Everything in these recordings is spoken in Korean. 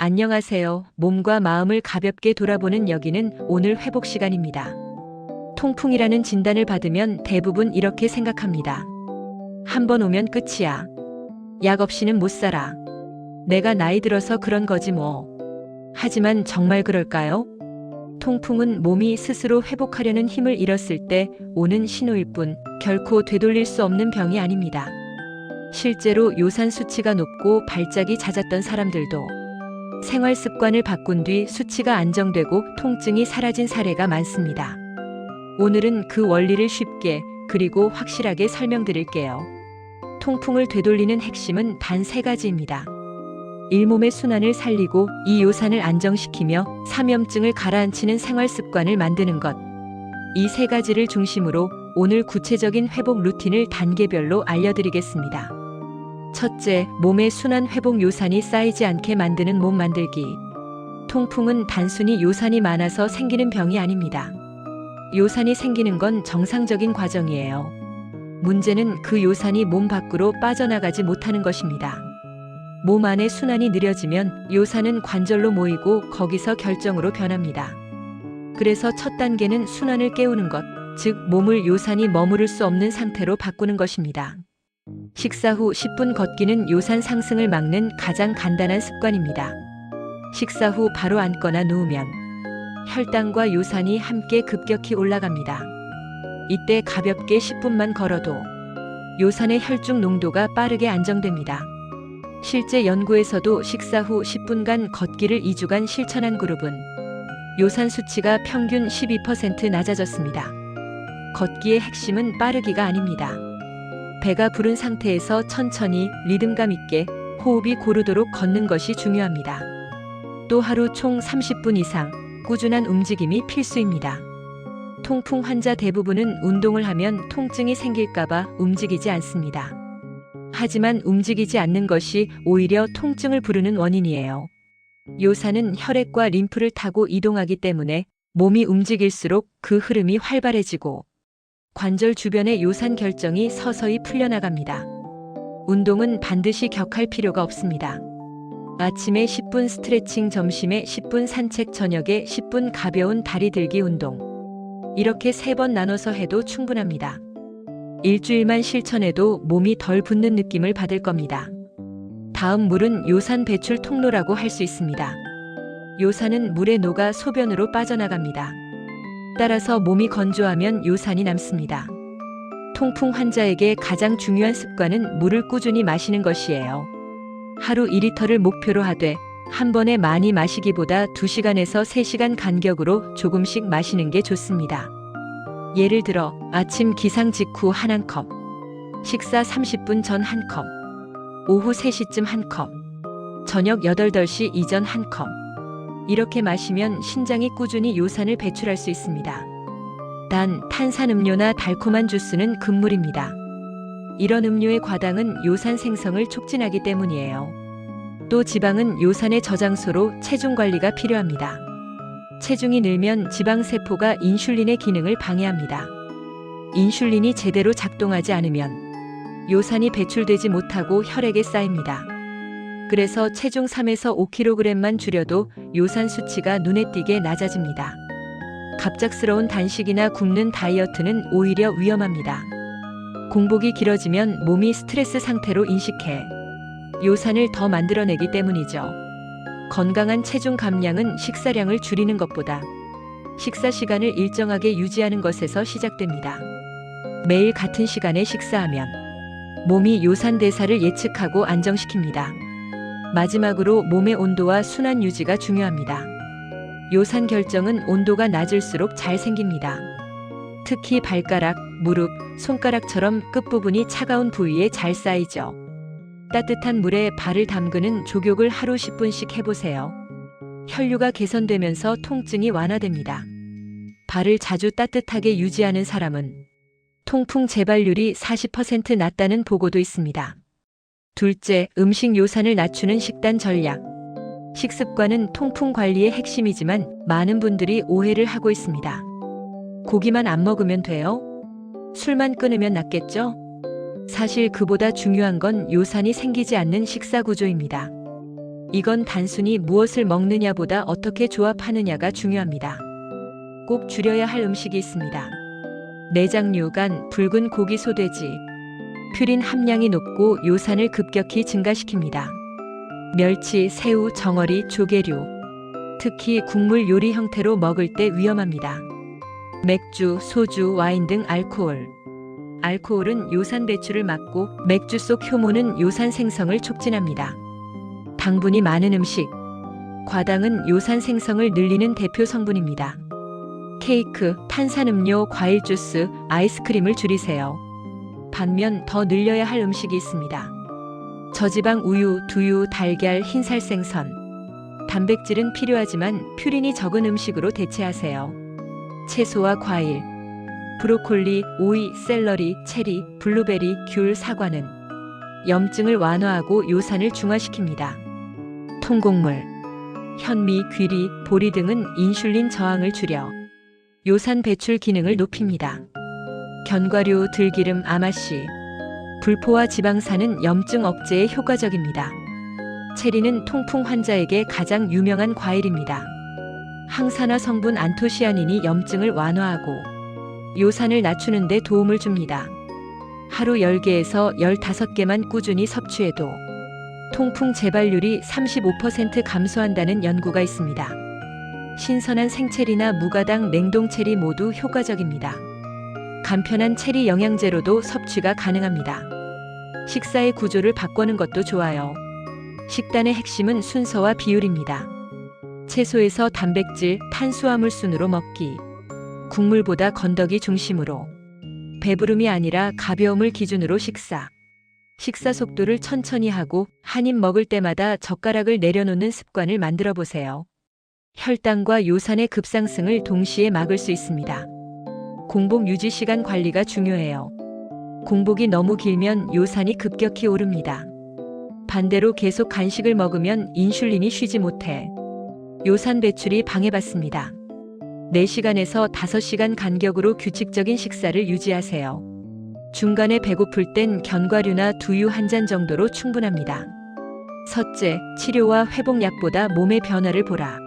안녕하세요. 몸과 마음을 가볍게 돌아보는 여기는 오늘 회복 시간입니다. 통풍이라는 진단을 받으면 대부분 이렇게 생각합니다. 한 번 오면 끝이야. 약 없이는 못 살아. 내가 나이 들어서 그런 거지 뭐. 하지만 정말 그럴까요? 통풍은 몸이 스스로 회복하려는 힘을 잃었을 때 오는 신호일 뿐 결코 되돌릴 수 없는 병이 아닙니다. 실제로 요산 수치가 높고 발작이 잦았던 사람들도 생활 습관을 바꾼 뒤 수치가 안정되고 통증이 사라진 사례가 많습니다. 오늘은 그 원리를 쉽게 그리고 확실하게 설명드릴게요. 통풍을 되돌리는 핵심은 단 3가지입니다. 1. 몸의 순환을 살리고 2. 요산을 안정시키며 3. 염증을 가라앉히는 생활 습관을 만드는 것. 이 3가지를 중심으로 오늘 구체적인 회복 루틴을 단계별로 알려드리겠습니다. 첫째, 몸의 순환 회복 요산이 쌓이지 않게 만드는 몸 만들기. 통풍은 단순히 요산이 많아서 생기는 병이 아닙니다. 요산이 생기는 건 정상적인 과정이에요. 문제는 그 요산이 몸 밖으로 빠져나가지 못하는 것입니다. 몸 안의 순환이 느려지면 요산은 관절로 모이고 거기서 결정으로 변합니다. 그래서 첫 단계는 순환을 깨우는 것, 즉 몸을 요산이 머무를 수 없는 상태로 바꾸는 것입니다. 식사 후 10분 걷기는 요산 상승을 막는 가장 간단한 습관입니다. 식사 후 바로 앉거나 누우면 혈당과 요산이 함께 급격히 올라갑니다. 이때 가볍게 10분만 걸어도 요산의 혈중 농도가 빠르게 안정됩니다. 실제 연구에서도 식사 후 10분간 걷기를 2주간 실천한 그룹은 요산 수치가 평균 12% 낮아졌습니다. 걷기의 핵심은 빠르기가 아닙니다. 배가 부른 상태에서 천천히 리듬감 있게 호흡이 고르도록 걷는 것이 중요합니다. 또 하루 총 30분 이상 꾸준한 움직임이 필수입니다. 통풍 환자 대부분은 운동을 하면 통증이 생길까봐 움직이지 않습니다. 하지만 움직이지 않는 것이 오히려 통증을 부르는 원인이에요. 요산은 혈액과 림프를 타고 이동하기 때문에 몸이 움직일수록 그 흐름이 활발해지고 관절 주변의 요산 결정이 서서히 풀려나갑니다. 운동은 반드시 격할 필요가 없습니다. 아침에 10분 스트레칭, 점심에 10분 산책, 저녁에 10분 가벼운 다리 들기 운동. 이렇게 3번 나눠서 해도 충분합니다. 일주일만 실천해도 몸이 덜 붓는 느낌을 받을 겁니다. 다음 물은 요산 배출 통로라고 할 수 있습니다. 요산은 물에 녹아 소변으로 빠져나갑니다. 따라서 몸이 건조하면 요산이 남습니다. 통풍 환자에게 가장 중요한 습관은 물을 꾸준히 마시는 것이에요. 하루 2리터를 목표로 하되 한 번에 많이 마시기보다 2시간에서 3시간 간격으로 조금씩 마시는 게 좋습니다. 예를 들어 아침 기상 직후 1컵, 식사 30분 전 1컵, 오후 3시쯤 1컵, 저녁 8시 이전 1컵. 이렇게 마시면 신장이 꾸준히 요산을 배출할 수 있습니다. 단, 탄산음료나 달콤한 주스는 금물입니다. 이런 음료의 과당은 요산 생성을 촉진하기 때문이에요. 또 지방은 요산의 저장소로 체중 관리가 필요합니다. 체중이 늘면 지방세포가 인슐린의 기능을 방해합니다. 인슐린이 제대로 작동하지 않으면 요산이 배출되지 못하고 혈액에 쌓입니다. 그래서 체중 3에서 5kg만 줄여도 요산 수치가 눈에 띄게 낮아집니다. 갑작스러운 단식이나 굶는 다이어트는 오히려 위험합니다. 공복이 길어지면 몸이 스트레스 상태로 인식해 요산을 더 만들어내기 때문이죠. 건강한 체중 감량은 식사량을 줄이는 것보다 식사 시간을 일정하게 유지하는 것에서 시작됩니다. 매일 같은 시간에 식사하면 몸이 요산 대사를 예측하고 안정시킵니다. 마지막으로 몸의 온도와 순환 유지가 중요합니다. 요산 결정은 온도가 낮을수록 잘 생깁니다. 특히 발가락, 무릎, 손가락처럼 끝부분이 차가운 부위에 잘 쌓이죠. 따뜻한 물에 발을 담그는 족욕을 하루 10분씩 해보세요. 혈류가 개선되면서 통증이 완화됩니다. 발을 자주 따뜻하게 유지하는 사람은 통풍 재발률이 40% 낮다는 보고도 있습니다. 둘째, 음식 요산을 낮추는 식단 전략. 식습관은 통풍 관리의 핵심이지만 많은 분들이 오해를 하고 있습니다. 고기만 안 먹으면 돼요? 술만 끊으면 낫겠죠? 사실 그보다 중요한 건 요산이 생기지 않는 식사 구조입니다. 이건 단순히 무엇을 먹느냐보다 어떻게 조합하느냐가 중요합니다. 꼭 줄여야 할 음식이 있습니다. 내장류, 간, 붉은 고기, 소돼지. 퓨린 함량이 높고 요산을 급격히 증가시킵니다. 멸치, 새우, 정어리, 조개류. 특히 국물 요리 형태로 먹을 때 위험합니다. 맥주, 소주, 와인 등 알코올. 알코올은 요산 배출을 막고 맥주 속 효모는 요산 생성을 촉진합니다. 당분이 많은 음식. 과당은 요산 생성을 늘리는 대표 성분입니다. 케이크, 탄산음료, 과일 주스, 아이스크림을 줄이세요. 반면 더 늘려야 할 음식이 있습니다. 저지방 우유, 두유, 달걀, 흰살 생선. 단백질은 필요하지만 퓨린이 적은 음식으로 대체하세요. 채소와 과일. 브로콜리, 오이, 샐러리, 체리, 블루베리, 귤, 사과는 염증을 완화하고 요산을 중화시킵니다. 통곡물. 현미, 귀리, 보리 등은 인슐린 저항을 줄여 요산 배출 기능을 높입니다. 견과류, 들기름, 아마씨. 불포화 지방산은 염증 억제에 효과적입니다. 체리는 통풍 환자에게 가장 유명한 과일입니다. 항산화 성분 안토시아닌이 염증을 완화하고 요산을 낮추는 데 도움을 줍니다. 하루 10개에서 15개만 꾸준히 섭취해도 통풍 재발률이 35% 감소한다는 연구가 있습니다. 신선한 생체리나 무가당 냉동체리 모두 효과적입니다. 간편한 체리 영양제로도 섭취가 가능합니다. 식사의 구조를 바꾸는 것도 좋아요. 식단의 핵심은 순서와 비율입니다. 채소에서 단백질, 탄수화물 순으로 먹기. 국물보다 건더기 중심으로. 배부름이 아니라 가벼움을 기준으로 식사. 식사 속도를 천천히 하고 한 입 먹을 때마다 젓가락을 내려놓는 습관을 만들어 보세요. 혈당과 요산의 급상승을 동시에 막을 수 있습니다. 공복 유지 시간 관리가 중요해요. 공복이 너무 길면 요산이 급격히 오릅니다. 반대로 계속 간식을 먹으면 인슐린이 쉬지 못해 요산 배출이 방해받습니다. 4시간에서 5시간 간격으로 규칙적인 식사를 유지하세요. 중간에 배고플 땐 견과류나 두유 한 잔 정도로 충분합니다. 섯째, 치료와 회복약보다 몸의 변화를 보라.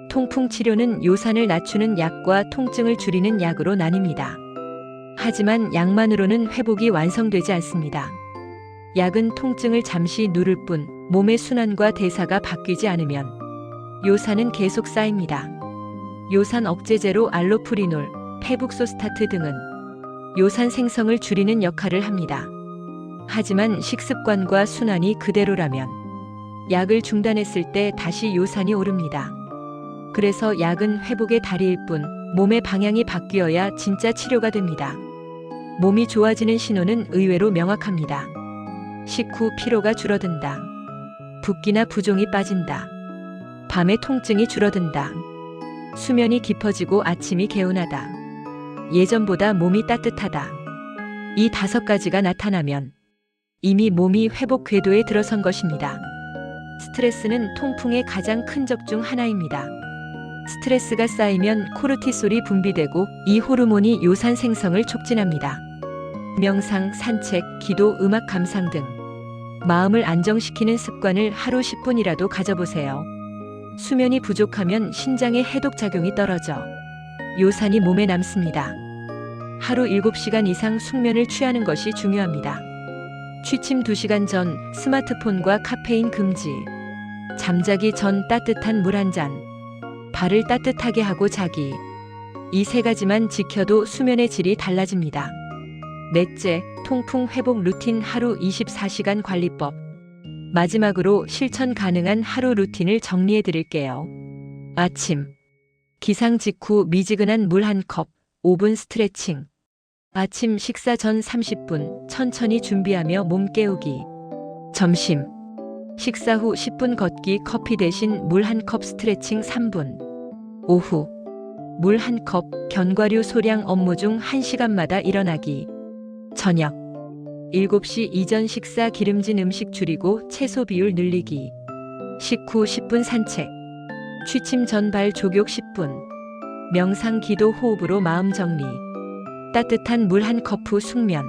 통풍 치료는 요산을 낮추는 약과 통증을 줄이는 약으로 나뉩니다. 하지만 약만으로는 회복이 완성되지 않습니다. 약은 통증을 잠시 누를 뿐 몸의 순환과 대사가 바뀌지 않으면 요산은 계속 쌓입니다. 요산 억제제로 알로프리놀, 페북소스타트 등은 요산 생성을 줄이는 역할을 합니다. 하지만 식습관과 순환이 그대로라면 약을 중단했을 때 다시 요산이 오릅니다. 그래서 약은 회복의 다리일 뿐 몸의 방향이 바뀌어야 진짜 치료가 됩니다. 몸이 좋아지는 신호는 의외로 명확합니다. 식후 피로가 줄어든다. 붓기나 부종이 빠진다. 밤에 통증이 줄어든다. 수면이 깊어지고 아침이 개운하다. 예전보다 몸이 따뜻하다. 이 5가지가 나타나면 이미 몸이 회복 궤도에 들어선 것입니다. 스트레스는 통풍의 가장 큰 적 중 하나입니다. 스트레스가 쌓이면 코르티솔이 분비되고 이 호르몬이 요산 생성을 촉진합니다. 명상, 산책, 기도, 음악 감상 등 마음을 안정시키는 습관을 하루 10분이라도 가져보세요. 수면이 부족하면 신장의 해독작용이 떨어져 요산이 몸에 남습니다. 하루 7시간 이상 숙면을 취하는 것이 중요합니다. 취침 2시간 전 스마트폰과 카페인 금지. 잠자기 전 따뜻한 물 한 잔. 발을 따뜻하게 하고 자기. 이 3가지만 지켜도 수면의 질이 달라집니다. 넷째, 통풍 회복 루틴 하루 24시간 관리법. 마지막으로 실천 가능한 하루 루틴을 정리해 드릴게요. 아침. 기상 직후 미지근한 물 1컵, 5분 스트레칭. 아침 식사 전 30분 천천히 준비하며 몸 깨우기. 점심. 식사 후 10분 걷기, 커피 대신 물 1컵, 스트레칭 3분. 오후. 물 1컵, 견과류 소량, 업무 중 1시간마다 일어나기. 저녁. 7시 이전 식사, 기름진 음식 줄이고 채소 비율 늘리기. 식후 10분 산책. 취침 전 발 조욕 10분. 명상, 기도, 호흡으로 마음 정리. 따뜻한 물 1컵 후 숙면.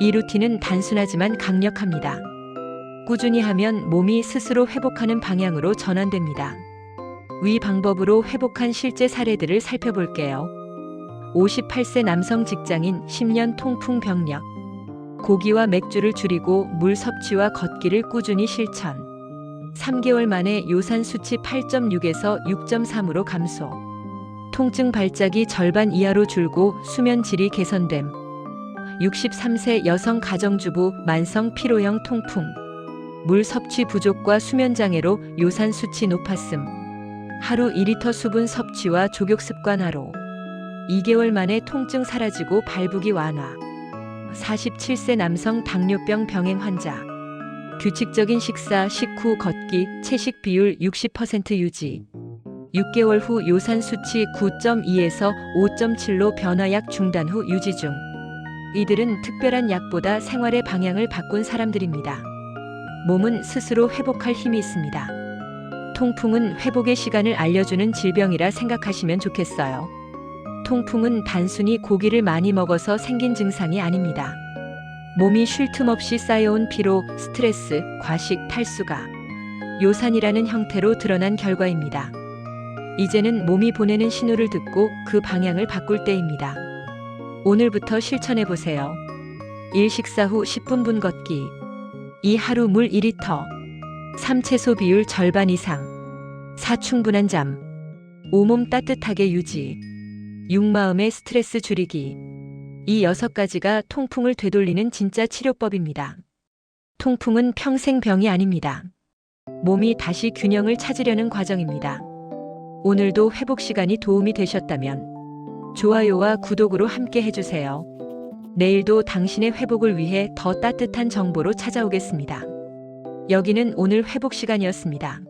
이 루틴은 단순하지만 강력합니다. 꾸준히 하면 몸이 스스로 회복하는 방향으로 전환됩니다. 위 방법으로 회복한 실제 사례들을 살펴볼게요. 58세 남성 직장인 10년 통풍 병력. 고기와 맥주를 줄이고 물 섭취와 걷기를 꾸준히 실천. 3개월 만에 요산 수치 8.6에서 6.3으로 감소. 통증 발작이 절반 이하로 줄고 수면 질이 개선됨. 63세 여성 가정주부 만성 피로형 통풍. 물 섭취 부족과 수면 장애로 요산 수치 높았음. 하루 2리터 수분 섭취와 조격 습관 하루. 2개월 만에 통증 사라지고 발부기 완화. 47세 남성 당뇨병 병행 환자. 규칙적인 식사, 식후 걷기, 채식 비율 60% 유지. 6개월 후 요산 수치 9.2에서 5.7로 변화약 중단 후 유지 중. 이들은 특별한 약보다 생활의 방향을 바꾼 사람들입니다. 몸은 스스로 회복할 힘이 있습니다. 통풍은 회복의 시간을 알려주는 질병이라 생각하시면 좋겠어요. 통풍은 단순히 고기를 많이 먹어서 생긴 증상이 아닙니다. 몸이 쉴 틈 없이 쌓여온 피로, 스트레스, 과식, 탈수가 요산이라는 형태로 드러난 결과입니다. 이제는 몸이 보내는 신호를 듣고 그 방향을 바꿀 때입니다. 오늘부터 실천해보세요. 1. 식사 후 10분 걷기. 2. 하루 물 2리터. 3. 채소 비율 절반 이상. 4. 충분한 잠. 5. 몸 따뜻하게 유지. 6. 마음의 스트레스 줄이기. 이 6가지가 통풍을 되돌리는 진짜 치료법입니다. 통풍은 평생 병이 아닙니다. 몸이 다시 균형을 찾으려는 과정입니다. 오늘도 회복 시간이 도움이 되셨다면 좋아요와 구독으로 함께 해주세요. 내일도 당신의 회복을 위해 더 따뜻한 정보로 찾아오겠습니다. 여기는 오늘 회복 시간이었습니다.